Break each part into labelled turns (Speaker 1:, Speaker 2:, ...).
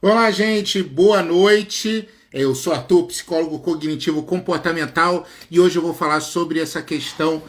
Speaker 1: Olá, gente, boa noite. Eu sou Arthur, psicólogo cognitivo comportamental, e hoje eu vou falar sobre essa questão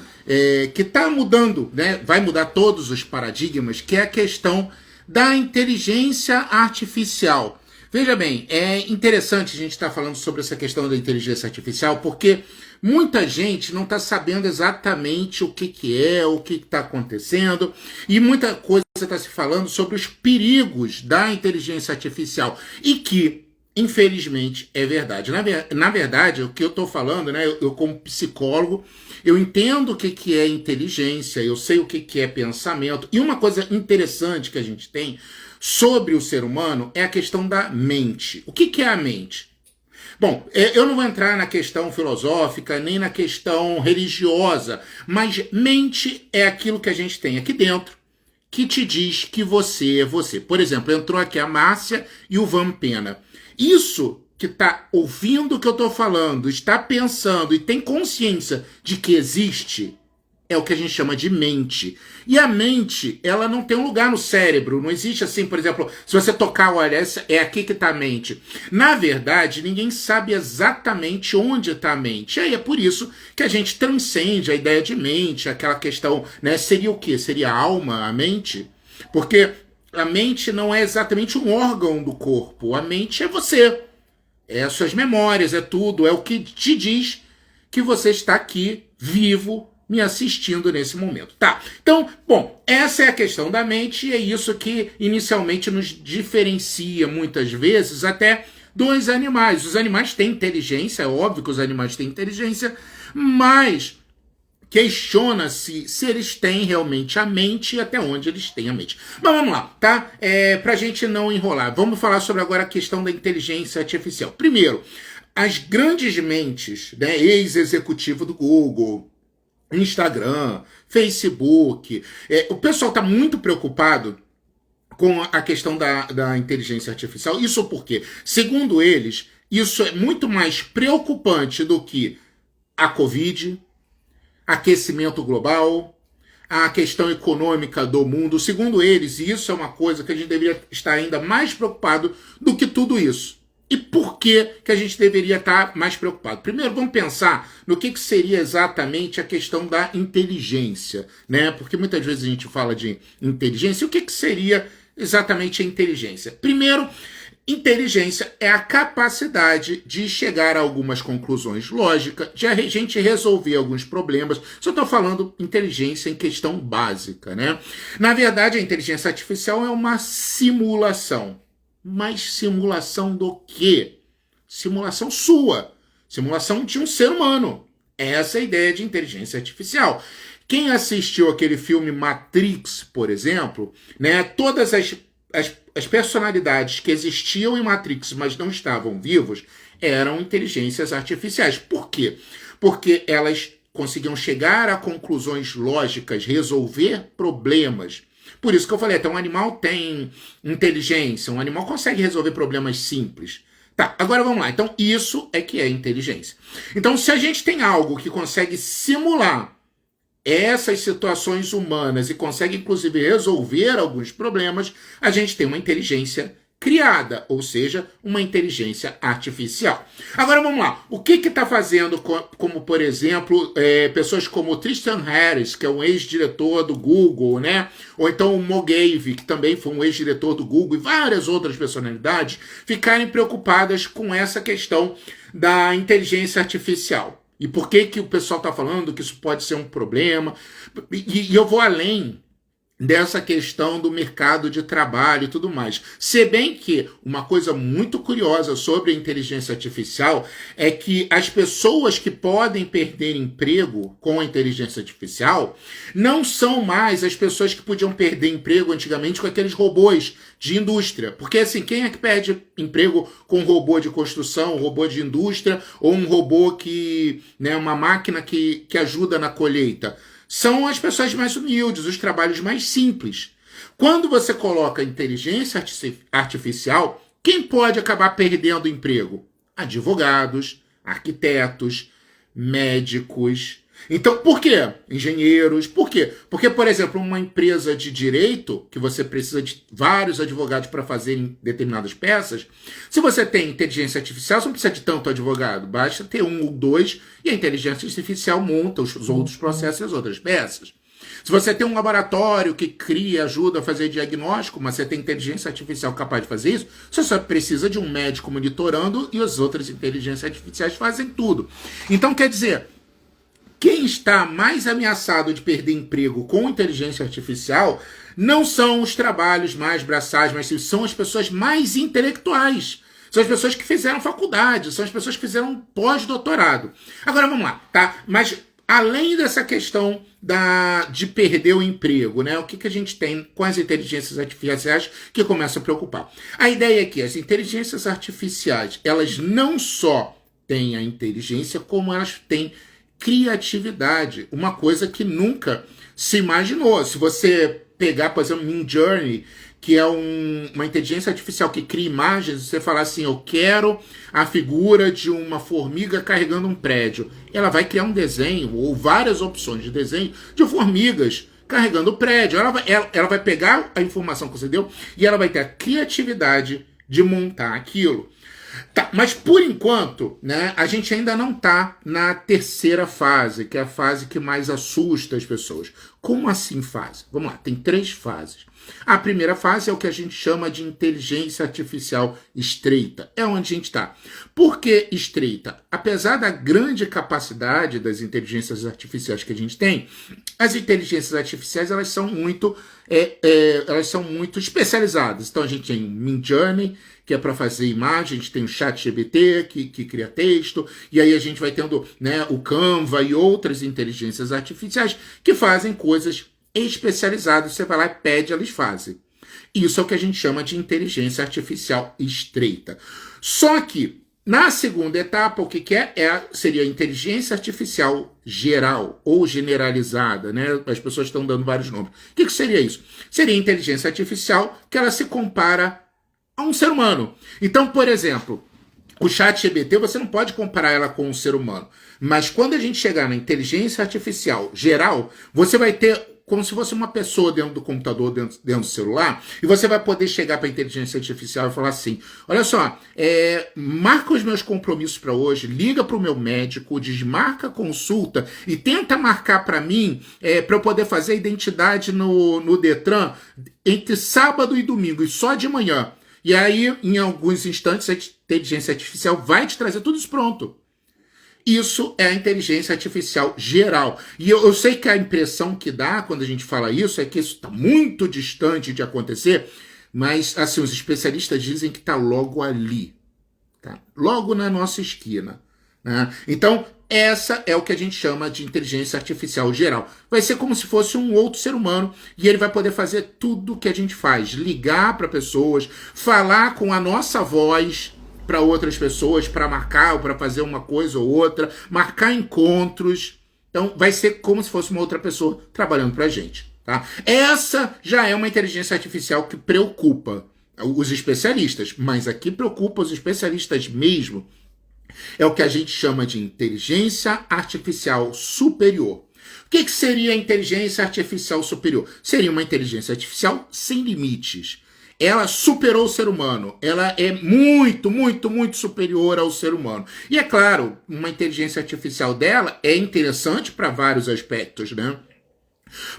Speaker 1: que está mudando, né? Vai mudar todos os paradigmas, que é a questão da inteligência artificial. Veja bem, é interessante a gente estar falando sobre essa questão da inteligência artificial, porque muita gente não está sabendo exatamente o que é, o que está acontecendo, e muita coisa está se falando sobre os perigos da inteligência artificial, e que, infelizmente, é verdade. Na verdade, o que eu estou falando, né, eu como psicólogo, eu entendo o que é inteligência, eu sei o que é pensamento, e uma coisa interessante que a gente tem sobre o ser humano é a questão da mente. O que é a mente? Bom, eu não vou entrar na questão filosófica, nem na questão religiosa, mas mente é aquilo que a gente tem aqui dentro, que te diz que você é você. Por exemplo, entrou aqui a Márcia e o Van Pena. Isso que está ouvindo o que eu estou falando, está pensando e tem consciência de que existe, é o que a gente chama de mente. E a mente, ela não tem um lugar no cérebro. Não existe assim, por exemplo, se você tocar, olha, é aqui que está a mente. Na verdade, ninguém sabe exatamente onde está a mente. E aí é por isso que a gente transcende a ideia de mente, aquela questão, né? Seria o quê? Seria a alma, a mente? Porque a mente não é exatamente um órgão do corpo. A mente é você. É as suas memórias, é tudo. É o que te diz que você está aqui, vivo, me assistindo nesse momento. Tá, então, bom, essa é a questão da mente e é isso que inicialmente nos diferencia muitas vezes até dos animais. Os animais têm inteligência, é óbvio que os animais têm inteligência, mas questiona-se se eles têm realmente a mente e até onde eles têm a mente. Mas vamos lá, tá? Pra gente não enrolar, vamos falar sobre agora a questão da inteligência artificial. Primeiro, as grandes mentes, né, ex-executivo do Google, Instagram, Facebook. O pessoal está muito preocupado com a questão da inteligência artificial. Isso porque, segundo eles, isso é muito mais preocupante do que a Covid, aquecimento global, a questão econômica do mundo. Segundo eles, isso é uma coisa que a gente deveria estar ainda mais preocupado do que tudo isso. E por que a gente deveria estar mais preocupado? Primeiro, vamos pensar no que seria exatamente a questão da inteligência, né? Porque muitas vezes a gente fala de inteligência. E o que seria exatamente a inteligência? Primeiro, inteligência é a capacidade de chegar a algumas conclusões lógicas, de a gente resolver alguns problemas. Só estou falando inteligência em questão básica, né? Na verdade, a inteligência artificial é uma simulação. Mas simulação do quê? Simulação sua. Simulação de um ser humano. Essa é a ideia de inteligência artificial. Quem assistiu aquele filme Matrix, por exemplo, né, todas as personalidades que existiam em Matrix, mas não estavam vivos, eram inteligências artificiais. Por quê? Porque elas conseguiam chegar a conclusões lógicas, resolver problemas. Por isso que eu falei, até um animal tem inteligência, um animal consegue resolver problemas simples. Tá, agora vamos lá. Então, isso é que é inteligência. Então, se a gente tem algo que consegue simular essas situações humanas e consegue, inclusive, resolver alguns problemas, a gente tem uma inteligência criada, ou seja, uma inteligência artificial. Agora vamos lá, o que está fazendo, como por exemplo, pessoas como o Tristan Harris, que é um ex-diretor do Google, né? Ou então o Mogave, que também foi um ex-diretor do Google, e várias outras personalidades, ficarem preocupadas com essa questão da inteligência artificial. E por que o pessoal está falando que isso pode ser um problema? E eu vou além dessa questão do mercado de trabalho e tudo mais. Se bem que uma coisa muito curiosa sobre a inteligência artificial é que as pessoas que podem perder emprego com a inteligência artificial não são mais as pessoas que podiam perder emprego antigamente com aqueles robôs de indústria. Porque assim, quem é que perde emprego com um robô de construção, um robô de indústria ou um robô que, né, uma máquina que ajuda na colheita? São as pessoas mais humildes, os trabalhos mais simples. Quando você coloca inteligência artificial, quem pode acabar perdendo emprego? Advogados, arquitetos, médicos, Então, por quê? Engenheiros, por quê? Porque, por exemplo, uma empresa de direito, que você precisa de vários advogados para fazer determinadas peças, se você tem inteligência artificial, você não precisa de tanto advogado, basta ter um ou dois e a inteligência artificial monta os outros processos e as outras peças. Se você tem um laboratório que cria, ajuda a fazer diagnóstico, mas você tem inteligência artificial capaz de fazer isso, você só precisa de um médico monitorando e as outras inteligências artificiais fazem tudo. Então, quer dizer, quem está mais ameaçado de perder emprego com inteligência artificial não são os trabalhos mais braçais, mas são as pessoas mais intelectuais. São as pessoas que fizeram faculdade, são as pessoas que fizeram pós-doutorado. Agora vamos lá, tá? Mas além dessa questão de perder o emprego, né? O que a gente tem com as inteligências artificiais que começa a preocupar? A ideia é que as inteligências artificiais, elas não só têm a inteligência, como elas têm criatividade, uma coisa que nunca se imaginou. Se você pegar, por exemplo, Midjourney, que é uma inteligência artificial que cria imagens, você falar assim, eu quero a figura de uma formiga carregando um prédio. Ela vai criar um desenho, ou várias opções de desenho, de formigas carregando o prédio. Ela vai pegar a informação que você deu e ela vai ter a criatividade de montar aquilo. Tá, mas por enquanto, né, a gente ainda não está na terceira fase, que é a fase que mais assusta as pessoas. Como assim fase? Vamos lá, tem 3 fases. A primeira fase é o que a gente chama de inteligência artificial estreita. É onde a gente está. Por que estreita? Apesar da grande capacidade das inteligências artificiais que a gente tem, as inteligências artificiais elas são muito especializadas. Então a gente tem o Midjourney, que é para fazer imagem, a gente tem o ChatGPT, que cria texto, e aí a gente vai tendo, né, o Canva e outras inteligências artificiais que fazem coisas especializadas. Você vai lá e pede, elas fazem. Isso é o que a gente chama de inteligência artificial estreita. Só que, na segunda etapa, o que é? Seria a inteligência artificial geral ou generalizada, né? As pessoas estão dando vários nomes. O que seria isso? Seria a inteligência artificial que ela se compara a um ser humano. Então, por exemplo, o ChatGPT, você não pode comparar ela com um ser humano. Mas quando a gente chegar na inteligência artificial geral, você vai ter como se fosse uma pessoa dentro do computador, dentro do celular, e você vai poder chegar para a inteligência artificial e falar assim, olha só, marca os meus compromissos para hoje, liga para o meu médico, desmarca a consulta e tenta marcar para mim, para eu poder fazer a identidade no Detran entre sábado e domingo, e só de manhã. E aí, em alguns instantes, a inteligência artificial vai te trazer tudo isso pronto. Isso é a inteligência artificial geral. E eu sei que a impressão que dá quando a gente fala isso é que isso está muito distante de acontecer, mas assim, os especialistas dizem que está logo ali, tá? Logo na nossa esquina, né? Então, essa é o que a gente chama de inteligência artificial geral. Vai ser como se fosse um outro ser humano e ele vai poder fazer tudo o que a gente faz. Ligar para pessoas, falar com a nossa voz para outras pessoas, para marcar ou para fazer uma coisa ou outra, marcar encontros. Então, vai ser como se fosse uma outra pessoa trabalhando para a gente, tá? Essa já é uma inteligência artificial que preocupa os especialistas, mas aqui preocupa os especialistas mesmo. É o que a gente chama de inteligência artificial superior. O que seria a inteligência artificial superior? Seria uma inteligência artificial sem limites. Ela superou o ser humano. Ela é muito, muito, muito superior ao ser humano. E é claro, uma inteligência artificial dela é interessante para vários aspectos, né?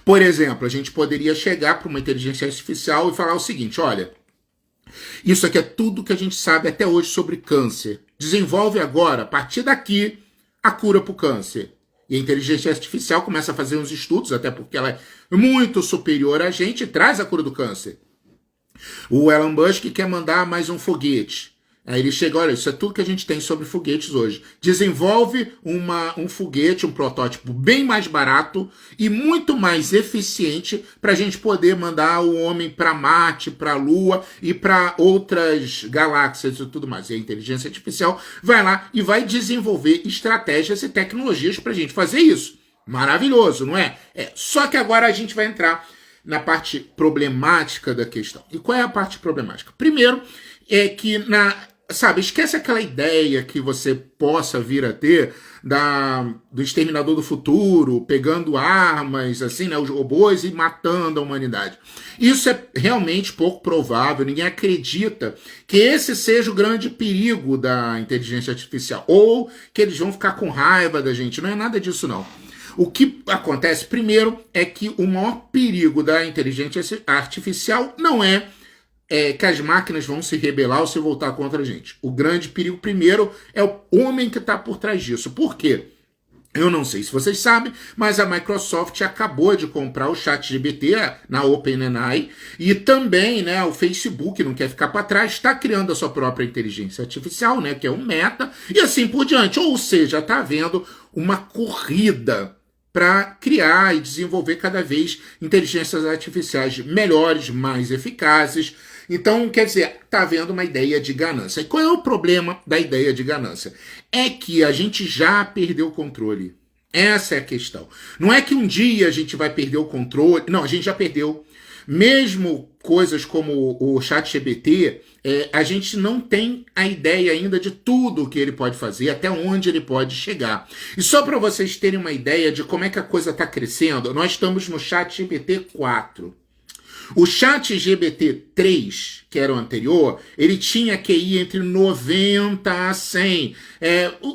Speaker 1: Por exemplo, a gente poderia chegar para uma inteligência artificial e falar o seguinte, olha, isso aqui é tudo que a gente sabe até hoje sobre câncer. Desenvolve agora, a partir daqui, a cura para o câncer. E a inteligência artificial começa a fazer uns estudos, até porque ela é muito superior a gente, e traz a cura do câncer. O Elon Musk quer mandar mais um foguete. Aí ele chega, olha, isso é tudo que a gente tem sobre foguetes hoje. Desenvolve um foguete, um protótipo bem mais barato e muito mais eficiente para a gente poder mandar o homem para Marte, para a Lua e para outras galáxias e tudo mais. E a inteligência artificial vai lá e vai desenvolver estratégias e tecnologias para a gente fazer isso. Maravilhoso, não é? Só que agora a gente vai entrar na parte problemática da questão. E qual é a parte problemática? Primeiro, é que sabe, esquece aquela ideia que você possa vir a ter do Exterminador do Futuro, pegando armas, assim, né, os robôs e matando a humanidade. Isso é realmente pouco provável, ninguém acredita que esse seja o grande perigo da inteligência artificial, ou que eles vão ficar com raiva da gente, não é nada disso não. O que acontece, primeiro, é que o maior perigo da inteligência artificial não é que as máquinas vão se rebelar ou se voltar contra a gente. O grande perigo, primeiro, é o homem que está por trás disso. Por quê? Eu não sei se vocês sabem, mas a Microsoft acabou de comprar o ChatGPT na OpenAI e também, né, o Facebook não quer ficar para trás, está criando a sua própria inteligência artificial, né, que é o Meta, e assim por diante. Ou seja, está havendo uma corrida para criar e desenvolver cada vez inteligências artificiais melhores, mais eficazes. Então, quer dizer, está havendo uma ideia de ganância. E qual é o problema da ideia de ganância? É que a gente já perdeu o controle. Essa é a questão. Não é que um dia a gente vai perder o controle. Não, a gente já perdeu. Mesmo coisas como o ChatGPT, a gente não tem a ideia ainda de tudo que ele pode fazer, até onde ele pode chegar. E só para vocês terem uma ideia de como é que a coisa está crescendo, nós estamos no ChatGPT 4. O ChatGPT 3, que era o anterior, ele tinha QI entre 90 a 100,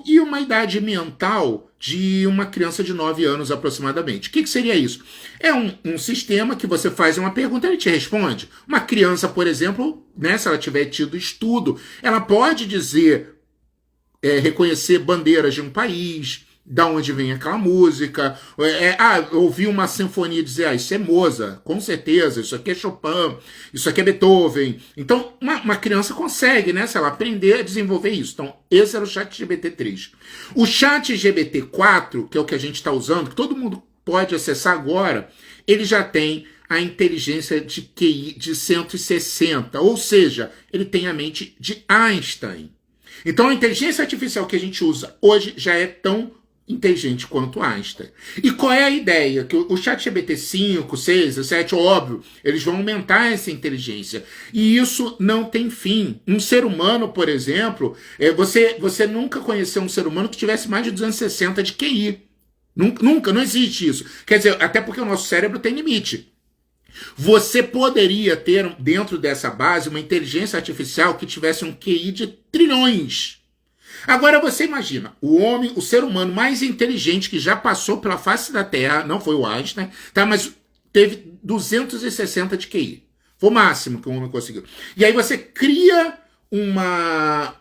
Speaker 1: e uma idade mental de uma criança de 9 anos aproximadamente. O que seria isso? É um sistema que você faz uma pergunta e ele te responde. Uma criança, por exemplo, né, se ela tiver tido estudo, ela pode dizer, reconhecer bandeiras de um país, da onde vem aquela música, ouvir uma sinfonia e dizer, isso é Mozart, com certeza, isso aqui é Chopin, isso aqui é Beethoven. Então, uma criança consegue, né, se ela aprender a desenvolver isso. Então, esse era o ChatGPT 3. O ChatGPT 4, que é o que a gente está usando, que todo mundo pode acessar agora, ele já tem a inteligência de QI de 160, ou seja, ele tem a mente de Einstein. Então, a inteligência artificial que a gente usa hoje já é tão inteligente quanto Einstein. E qual é a ideia? Que o ChatGPT 5, 6, 7, óbvio, eles vão aumentar essa inteligência. E isso não tem fim. Um ser humano, por exemplo, você nunca conheceu um ser humano que tivesse mais de 260 de QI. Nunca, não existe isso. Quer dizer, até porque o nosso cérebro tem limite. Você poderia ter dentro dessa base uma inteligência artificial que tivesse um QI de trilhões. Agora você imagina, o ser humano mais inteligente que já passou pela face da Terra, não foi o Einstein, tá? Mas teve 260 de QI. Foi o máximo que o homem conseguiu. E aí você cria uma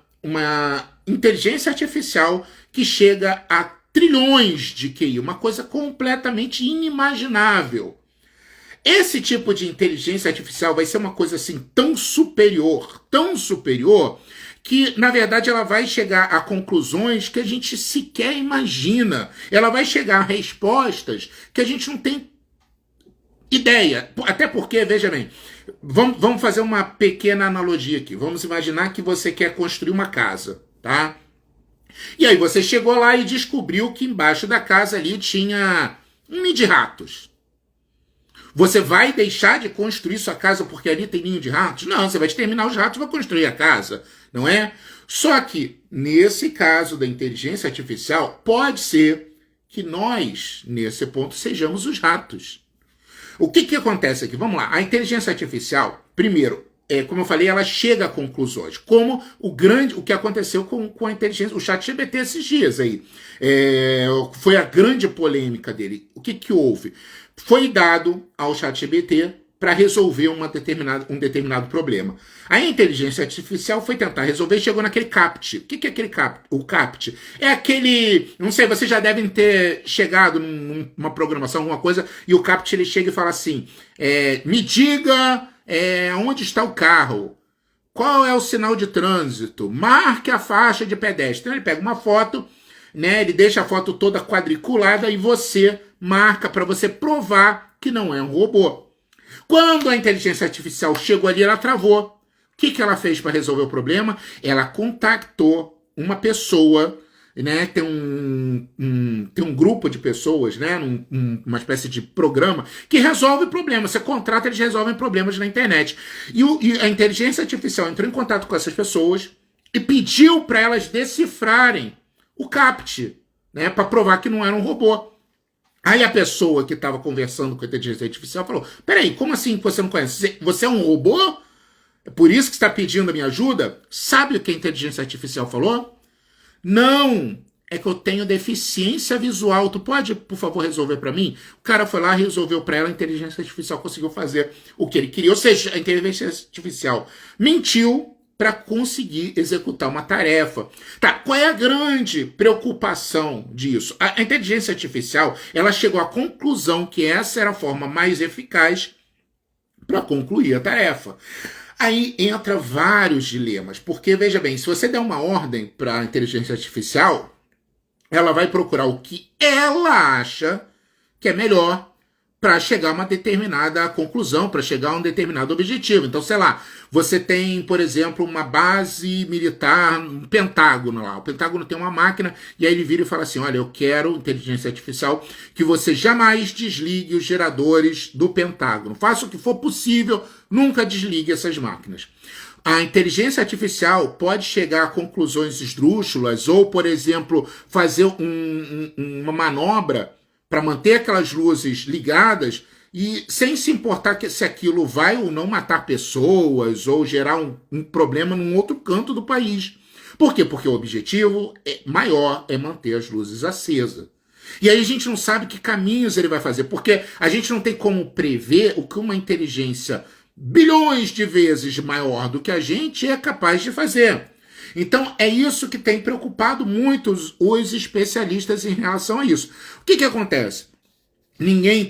Speaker 1: inteligência artificial que chega a trilhões de QI, uma coisa completamente inimaginável. Esse tipo de inteligência artificial vai ser uma coisa assim tão superior, que, na verdade, ela vai chegar a conclusões que a gente sequer imagina. Ela vai chegar a respostas que a gente não tem ideia. Até porque, veja bem, vamos fazer uma pequena analogia aqui. Vamos imaginar que você quer construir uma casa, tá? E aí você chegou lá e descobriu que embaixo da casa ali tinha um ninho de ratos. Você vai deixar de construir sua casa porque ali tem ninho de ratos? Não, você vai exterminar os ratos e vai construir a casa, não é? Só que, nesse caso da inteligência artificial, pode ser que nós, nesse ponto, sejamos os ratos. O que acontece aqui? Vamos lá. A inteligência artificial, primeiro, como eu falei, ela chega a conclusões. Como o que aconteceu com a inteligência, o ChatGPT esses dias aí. Foi a grande polêmica dele. O que houve? Foi dado ao ChatGPT para resolver um determinado problema. A inteligência artificial foi tentar resolver e chegou naquele CAPT. O que é aquele CAPT? O CAPT é aquele... Não sei, vocês já devem ter chegado numa programação, alguma coisa, e o CAPT ele chega e fala assim, me diga onde está o carro, qual é o sinal de trânsito, marque a faixa de pedestre. Então ele pega uma foto, né, ele deixa a foto toda quadriculada e você marca para você provar que não é um robô. Quando a inteligência artificial chegou ali, ela travou. O que ela fez para resolver o problema? Ela contactou uma pessoa, né? Tem um grupo de pessoas, né? Uma espécie de programa que resolve problemas. Você contrata, eles resolvem problemas na internet. E a inteligência artificial entrou em contato com essas pessoas, e pediu para elas decifrarem o CAPT, né, para provar que não era um robô. Aí a pessoa que estava conversando com a inteligência artificial falou: peraí, como assim que você não conhece? Você é um robô? É por isso que está pedindo a minha ajuda? Sabe o que a inteligência artificial falou? Não, é que eu tenho deficiência visual. Tu pode, por favor, resolver para mim? O cara foi lá, resolveu para ela, a inteligência artificial conseguiu fazer o que ele queria. Ou seja, a inteligência artificial mentiu para conseguir executar uma tarefa. Tá, qual é a grande preocupação disso? A inteligência artificial, ela chegou à conclusão que essa era a forma mais eficaz para concluir a tarefa. Aí entra vários dilemas, porque, veja bem, se você der uma ordem para a inteligência artificial, ela vai procurar o que ela acha que é melhor para chegar a uma determinada conclusão, para chegar a um determinado objetivo. Então, sei lá, você tem, por exemplo, uma base militar, um Pentágono lá. O Pentágono tem uma máquina e aí ele vira e fala assim: olha, eu quero, inteligência artificial, que você jamais desligue os geradores do Pentágono. Faça o que for possível, nunca desligue essas máquinas. A inteligência artificial pode chegar a conclusões esdrúxulas ou, por exemplo, fazer uma manobra para manter aquelas luzes ligadas e sem se importar se aquilo vai ou não matar pessoas ou gerar um problema num outro canto do país. Por quê? Porque o objetivo maior é manter as luzes acesas. E aí a gente não sabe que caminhos ele vai fazer, porque a gente não tem como prever o que uma inteligência bilhões de vezes maior do que a gente é capaz de fazer. Então é isso que tem preocupado muito os especialistas em relação a isso. O que acontece? Ninguém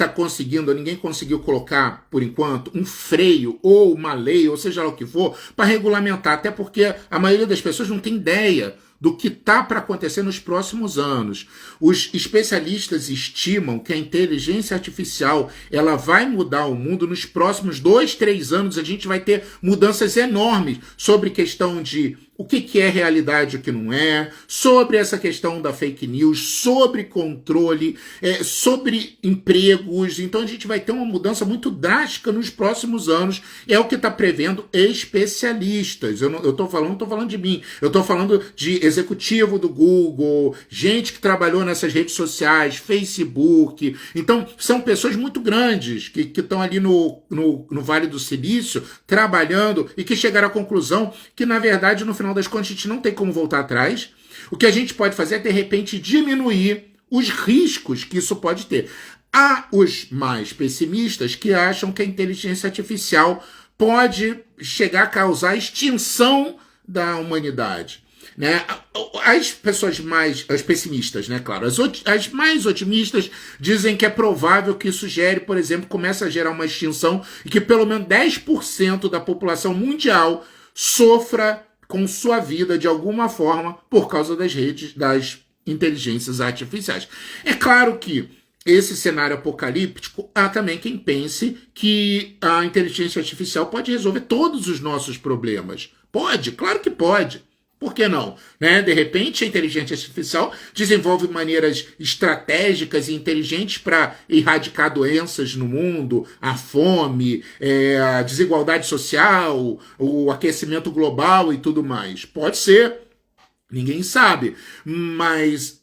Speaker 1: conseguiu colocar, por enquanto, um freio ou uma lei, ou seja lá o que for, para regulamentar, até porque a maioria das pessoas não tem ideia do que está para acontecer nos próximos anos. Os especialistas estimam que a inteligência artificial ela vai mudar o mundo nos próximos 2, 3 anos. A gente vai ter mudanças enormes sobre questão de o que é realidade e o que não é, sobre essa questão da fake news, sobre controle, sobre empregos. Então a gente vai ter uma mudança muito drástica nos próximos anos, é o que está prevendo especialistas. Eu não estou falando de mim, eu estou falando de executivo do Google, gente que trabalhou nessas redes sociais, Facebook. Então são pessoas muito grandes que estão ali no Vale do Silício trabalhando e que chegaram à conclusão que, na verdade, no final das contas, a gente não tem como voltar atrás. O que a gente pode fazer é, de repente, diminuir os riscos que isso pode ter. Há os mais pessimistas que acham que a inteligência artificial pode chegar a causar a extinção da humanidade. Né? As pessoas as pessimistas, né, claro, as mais otimistas dizem que é provável que isso gere, por exemplo, comece a gerar uma extinção e que pelo menos 10% da população mundial sofra com sua vida de alguma forma por causa das inteligências artificiais. É claro que esse cenário apocalíptico, há também quem pense que a inteligência artificial pode resolver todos os nossos problemas. Pode, claro que pode. Por que não? Né? De repente, a inteligência artificial desenvolve maneiras estratégicas e inteligentes para erradicar doenças no mundo, a fome, a desigualdade social, o aquecimento global e tudo mais. Pode ser, ninguém sabe, mas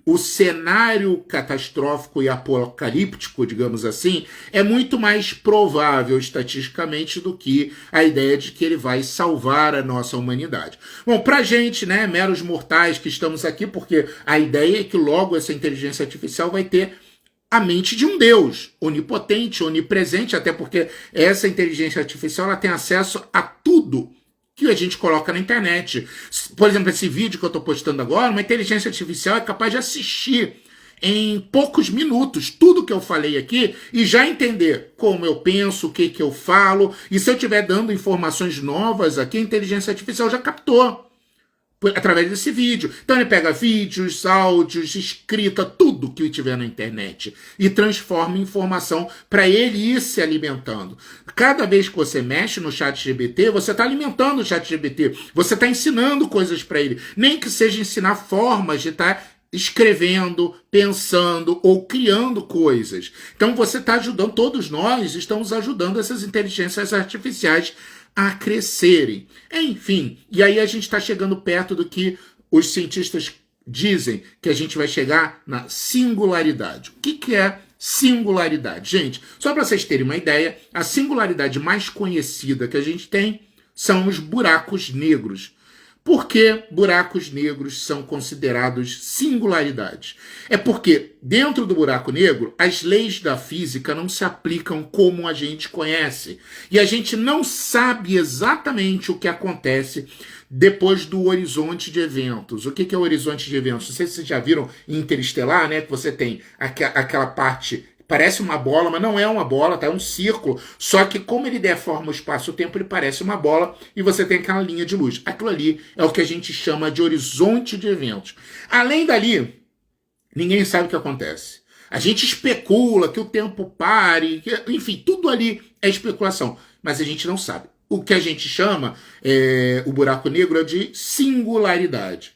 Speaker 1: o cenário catastrófico e apocalíptico, digamos assim, é muito mais provável estatisticamente do que a ideia de que ele vai salvar a nossa humanidade. Bom, pra gente, né, meros mortais que estamos aqui, porque a ideia é que logo essa inteligência artificial vai ter a mente de um Deus, onipotente, onipresente, até porque essa inteligência artificial ela tem acesso a tudo que a gente coloca na internet. Por exemplo, esse vídeo que eu estou postando agora, uma inteligência artificial é capaz de assistir em poucos minutos tudo que eu falei aqui e já entender como eu penso, o que eu falo, e se eu estiver dando informações novas aqui, a inteligência artificial já captou através desse vídeo. Então ele pega vídeos, áudios, escrita, tudo que tiver na internet e transforma em informação para ele ir se alimentando. Cada vez que você mexe no ChatGPT, você está alimentando o ChatGPT, você está ensinando coisas para ele, nem que seja ensinar formas de estar escrevendo, pensando ou criando coisas. Então você está ajudando, todos nós estamos ajudando essas inteligências artificiais a crescerem. Enfim, e aí a gente está chegando perto do que os cientistas dizem, que a gente vai chegar na singularidade. O que é singularidade? Gente, só para vocês terem uma ideia, a singularidade mais conhecida que a gente tem são os buracos negros. Por que buracos negros são considerados singularidades? É porque dentro do buraco negro, as leis da física não se aplicam como a gente conhece. E a gente não sabe exatamente o que acontece depois do horizonte de eventos. O que é o horizonte de eventos? Não sei se vocês já viram em Interestelar, né? Que você tem aquela parte... Parece uma bola, mas não é uma bola, tá? É um círculo. Só que como ele deforma o espaço-tempo, ele parece uma bola e você tem aquela linha de luz. Aquilo ali é o que a gente chama de horizonte de eventos. Além dali, ninguém sabe o que acontece. A gente especula que o tempo pare, enfim, tudo ali é especulação, mas a gente não sabe. O que a gente chama, o buraco negro, é de singularidade.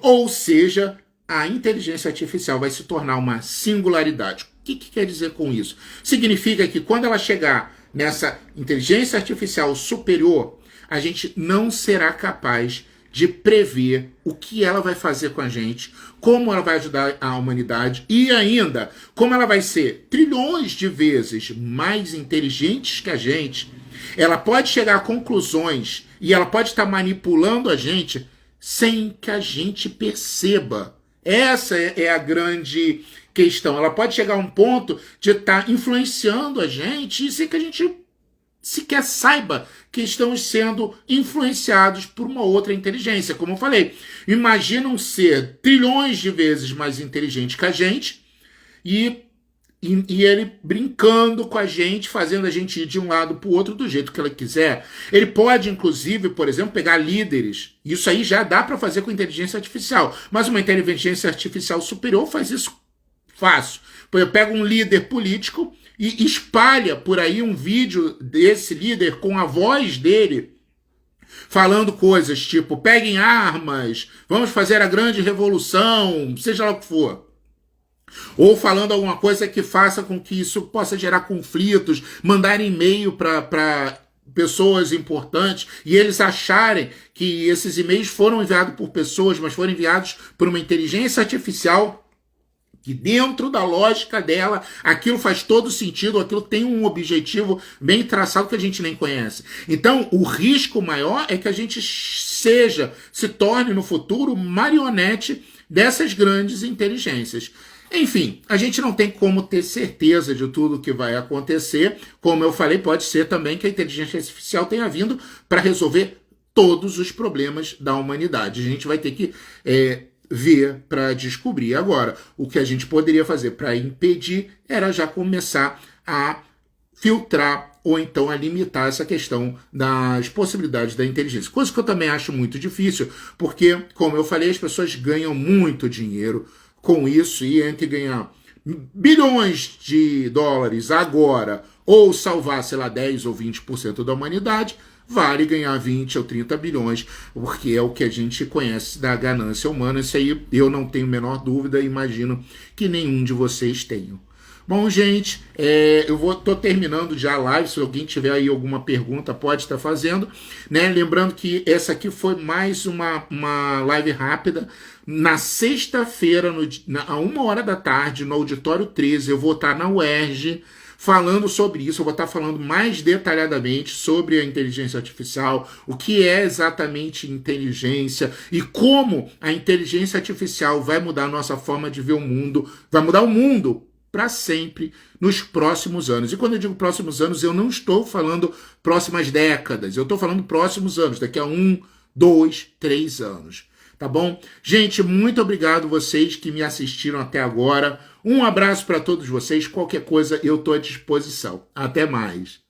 Speaker 1: Ou seja, a inteligência artificial vai se tornar uma singularidade. O que quer dizer com isso? Significa que quando ela chegar nessa inteligência artificial superior, a gente não será capaz de prever o que ela vai fazer com a gente, como ela vai ajudar a humanidade e ainda como ela vai ser trilhões de vezes mais inteligente que a gente. Ela pode chegar a conclusões e ela pode estar manipulando a gente sem que a gente perceba. Essa é a grande questão. Ela pode chegar a um ponto de estar influenciando a gente sem que a gente sequer saiba que estamos sendo influenciados por uma outra inteligência. Como eu falei, imagina um ser trilhões de vezes mais inteligente que a gente e ele brincando com a gente, fazendo a gente ir de um lado para o outro do jeito que ela quiser. Ele pode, inclusive, por exemplo, pegar líderes. Isso aí já dá para fazer com inteligência artificial. Mas uma inteligência artificial superior faz isso fácil. Eu pego um líder político e espalha por aí um vídeo desse líder com a voz dele falando coisas tipo, peguem armas, vamos fazer a grande revolução, seja lá o que for. Ou falando alguma coisa que faça com que isso possa gerar conflitos, mandar e-mail para pessoas importantes e eles acharem que esses e-mails foram enviados por pessoas, mas foram enviados por uma inteligência artificial que dentro da lógica dela, aquilo faz todo sentido, aquilo tem um objetivo bem traçado que a gente nem conhece. Então, o risco maior é que a gente se torne no futuro marionete dessas grandes inteligências. Enfim, a gente não tem como ter certeza de tudo que vai acontecer. Como eu falei, pode ser também que a inteligência artificial tenha vindo para resolver todos os problemas da humanidade. A gente vai ter que ver para descobrir. Agora, o que a gente poderia fazer para impedir era já começar a filtrar ou então a limitar essa questão das possibilidades da inteligência. Coisa que eu também acho muito difícil, porque, como eu falei, as pessoas ganham muito dinheiro com isso e entre ganhar bilhões de dólares agora ou salvar, sei lá, 10 ou 20% da humanidade, vale ganhar 20 ou 30 bilhões, porque é o que a gente conhece da ganância humana. Isso aí eu não tenho a menor dúvida, imagino que nenhum de vocês tenham. Bom, gente, tô terminando já a live. Se alguém tiver aí alguma pergunta, pode estar fazendo, né? Lembrando que essa aqui foi mais uma live rápida. Na sexta-feira, a 1h da tarde, no Auditório 13, eu vou estar na UERJ falando sobre isso. Eu vou estar falando mais detalhadamente sobre a inteligência artificial, o que é exatamente inteligência e como a inteligência artificial vai mudar a nossa forma de ver o mundo, vai mudar o mundo para sempre nos próximos anos. E quando eu digo próximos anos, eu não estou falando próximas décadas, eu estou falando próximos anos, daqui a 1, 2, 3 anos. Tá bom? Gente, muito obrigado vocês que me assistiram até agora. Um abraço para todos vocês. Qualquer coisa eu estou à disposição. Até mais.